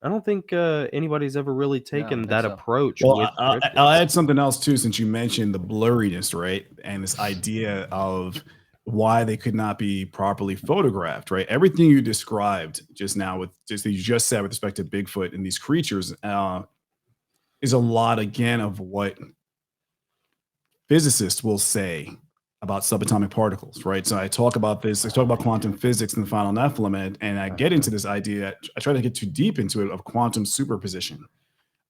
I don't think anybody's ever really taken think that so. approach Well, with I'll cryptids. add something else too, since you mentioned the blurriness, right? And this idea of why they could not be properly photographed, right? Everything you described just now, with just that you just said with respect to Bigfoot and these creatures, is a lot again of what physicists will say about subatomic particles, right? So I talk about this, I talk about quantum physics in the final Nephilim, and I get into this idea, I try to get too deep into it, of quantum superposition,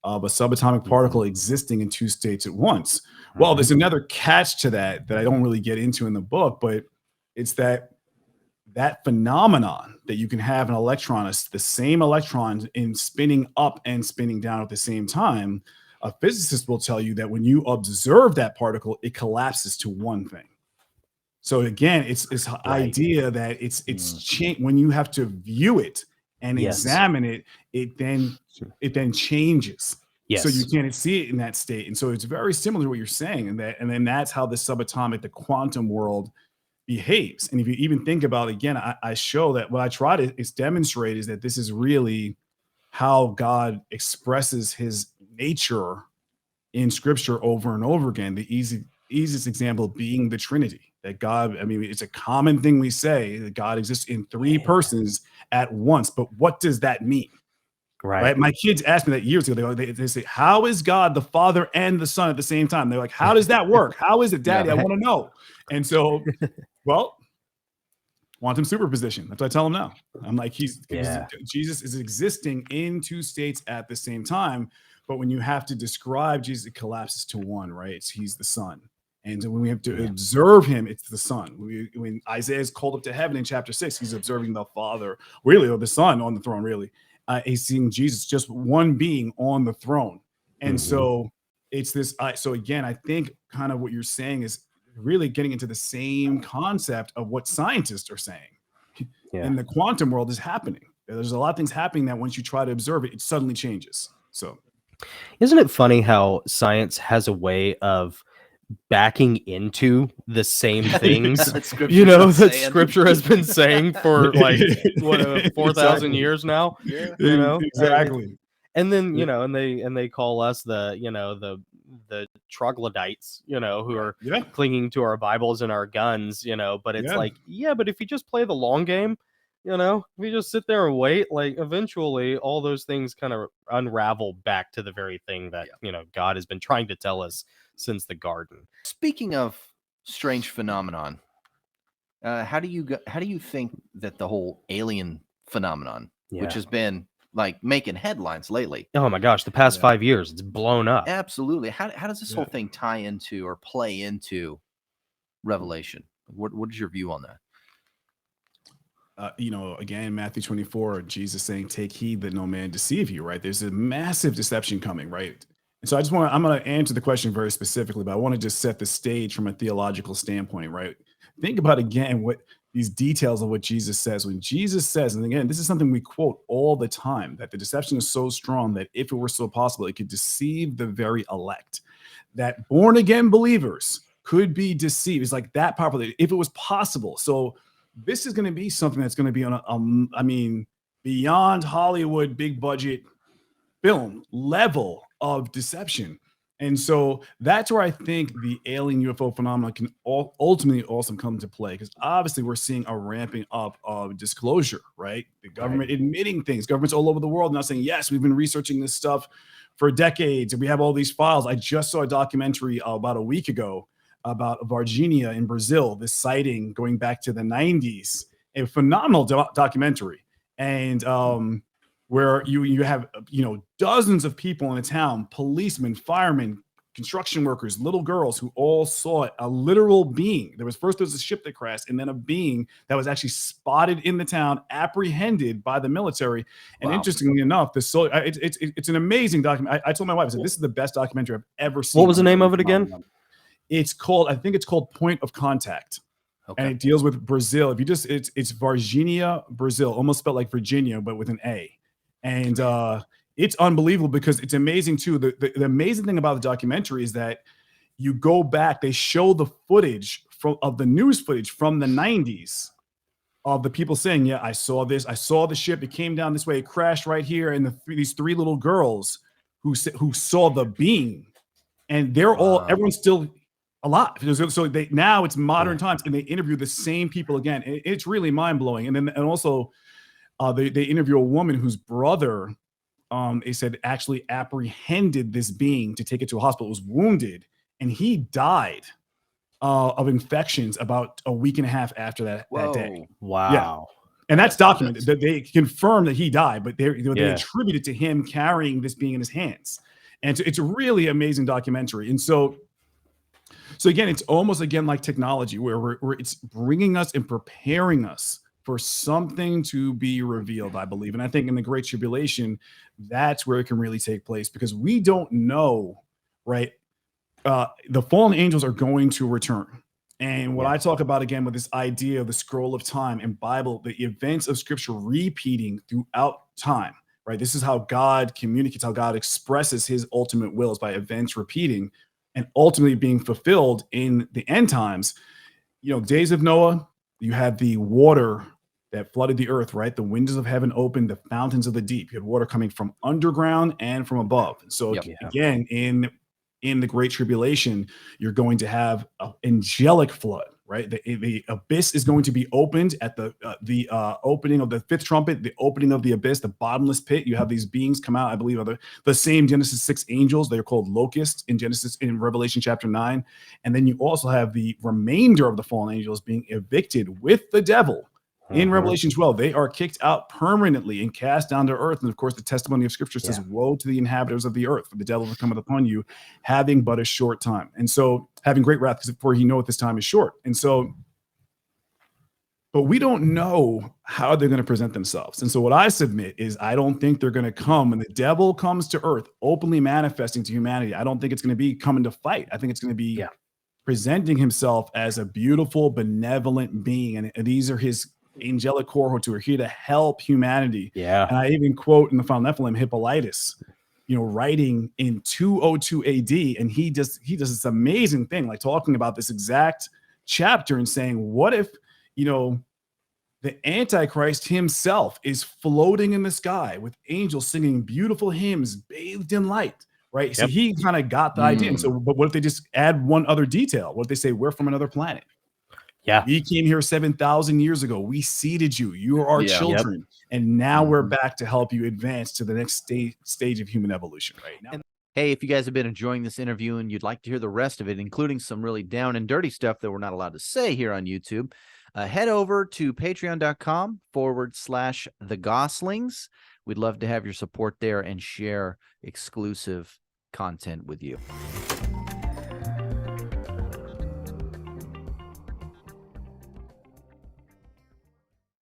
of a subatomic particle existing in two states at once. Well, there's another catch to that I don't really get into in the book, but it's that phenomenon that you can have an electron, the same electron, in spinning up and spinning down at the same time. A physicist will tell you that when you observe that particle, it collapses to one thing. So again, it's this idea that it's when you have to view it and examine it, it then changes. Yes. So you can't see it in that state. And so it's very similar to what you're saying. And then that's how the subatomic, the quantum world behaves. And if you even think about, again, I show that what I try to demonstrate is that this is really how God expresses his nature in scripture over and over again. The easiest example being the Trinity. That God, I mean, it's a common thing we say that God exists in three persons at once. But what does that mean? Right. My kids asked me that years ago. They say, how is God the Father and the Son at the same time? They're like, how does that work? How is it, Daddy? I want to know. And so, well, quantum superposition. That's what I tell them now. I'm like, Jesus is existing in two states at the same time. But when you have to describe Jesus, it collapses to one, right? He's the Son. And when we have to observe him, it's the Son. When Isaiah is called up to heaven in chapter 6, he's observing the Father, really, or the Son on the throne, really. He's seeing Jesus, just one being on the throne. And so it's this. So again, I think kind of what you're saying is really getting into the same concept of what scientists are saying. In the quantum world is happening. There's a lot of things happening that once you try to observe it, it suddenly changes. So isn't it funny how science has a way of backing into the same things that scripture has been saying for like 4,000 years now, exactly. And then and they call us the troglodytes, who are clinging to our Bibles and our guns, but it's like, but if you just play the long game, if you just sit there and wait, like eventually all those things kind of unravel back to the very thing that God has been trying to tell us since the garden. Speaking of strange phenomenon, how do you think that the whole alien phenomenon, which has been like making headlines lately? Oh my gosh, the past 5 years, it's blown up. Absolutely. How does this whole thing tie into or play into Revelation? What is your view on that? Again, Matthew 24, Jesus saying, take heed that no man deceive you, right? There's a massive deception coming, right? And so I'm going to answer the question very specifically, but I want to just set the stage from a theological standpoint, right? Think about, again, what these details of what Jesus says. When Jesus says, and again, this is something we quote all the time, that the deception is so strong that if it were so possible, it could deceive the very elect, that born again believers could be deceived. It's like that powerful, if it was possible. So this is going to be something that's going to be on beyond Hollywood, big budget film level of deception. And so that's where I think the alien UFO phenomenon can ultimately also come to play, because obviously we're seeing a ramping up of disclosure, right? The government admitting things. Governments all over the world now saying, yes, we've been researching this stuff for decades, and we have all these files. I just saw a documentary about a week ago about Varginha in Brazil, this sighting going back to the 90s, a phenomenal documentary. And where you have, dozens of people in a town, policemen, firemen, construction workers, little girls who all saw a literal being. There was a ship that crashed, and then a being that was actually spotted in the town, apprehended by the military. And interestingly enough, it's an amazing document. I told my wife, I said, this is the best documentary I've ever seen. What was the name of it again? I think it's called Point of Contact. Okay. And it deals with Brazil. If you it's Varginha, Brazil, almost spelled like Virginia, but with an A. And it's unbelievable because it's amazing too. The amazing thing about the documentary is that you go back, they show the footage of the news footage from the 90s of the people saying, yeah, I saw this. I saw the ship. It came down this way. It crashed right here. And these 3 little girls who saw the being, and they're everyone's still alive. So now it's modern times, and they interview the same people again. It's really mind blowing. And also they interview a woman whose brother, they said, actually apprehended this being to take it to a hospital, was wounded, and he died of infections about a week and a half after that day. Wow. Yeah. And that's documented. That they confirm that he died, but they attribute it to him carrying this being in his hands. And it's a really amazing documentary. And so again, it's almost like technology, where it's bringing us and preparing us for something to be revealed, I believe. And I think in the Great Tribulation, that's where it can really take place, because we don't know, right? The fallen angels are going to return. And what I talk about again with this idea of the scroll of time and Bible, the events of Scripture repeating throughout time, right? This is how God communicates, how God expresses his ultimate wills, by events repeating and ultimately being fulfilled in the end times. Days of Noah, you had the water that flooded the earth, right? The windows of heaven opened, the fountains of the deep. You had water coming from underground and from above. So again, in the Great Tribulation, you're going to have an angelic flood, right? The abyss is going to be opened at the opening of the 5th trumpet, the opening of the abyss, the bottomless pit. You have these beings come out, I believe, are the same Genesis 6 angels. They're called locusts in Revelation chapter 9. And then you also have the remainder of the fallen angels being evicted with the devil. In Revelation 12, they are kicked out permanently and cast down to earth. And of course, the testimony of Scripture says, woe to the inhabitants of the earth, for the devil will cometh upon you, having but a short time. And so, having great wrath, for he knoweth his time is short. And so, but we don't know how they're going to present themselves. And so what I submit is, I don't think they're going to come when the devil comes to earth, openly manifesting to humanity. I don't think it's going to be coming to fight. I think it's going to be presenting himself as a beautiful, benevolent being. And these are his angelic cohorts who are here to help humanity. And I even quote in the Final Nephilim, Hippolytus, writing in 202 AD, and he does this amazing thing, like talking about this exact chapter and saying, what if the Antichrist himself is floating in the sky with angels singing beautiful hymns bathed in light, right? So he kind of got the idea. And so, but what if they just add one other detail? What if they say, we're from another planet? We came here 7,000 years ago. We seeded you. You are our children. And now we're back to help you advance to the next stage of human evolution right now. Hey, if you guys have been enjoying this interview and you'd like to hear the rest of it, including some really down and dirty stuff that we're not allowed to say here on YouTube, head over to patreon.com/the Gosslings. We'd love to have your support there and share exclusive content with you.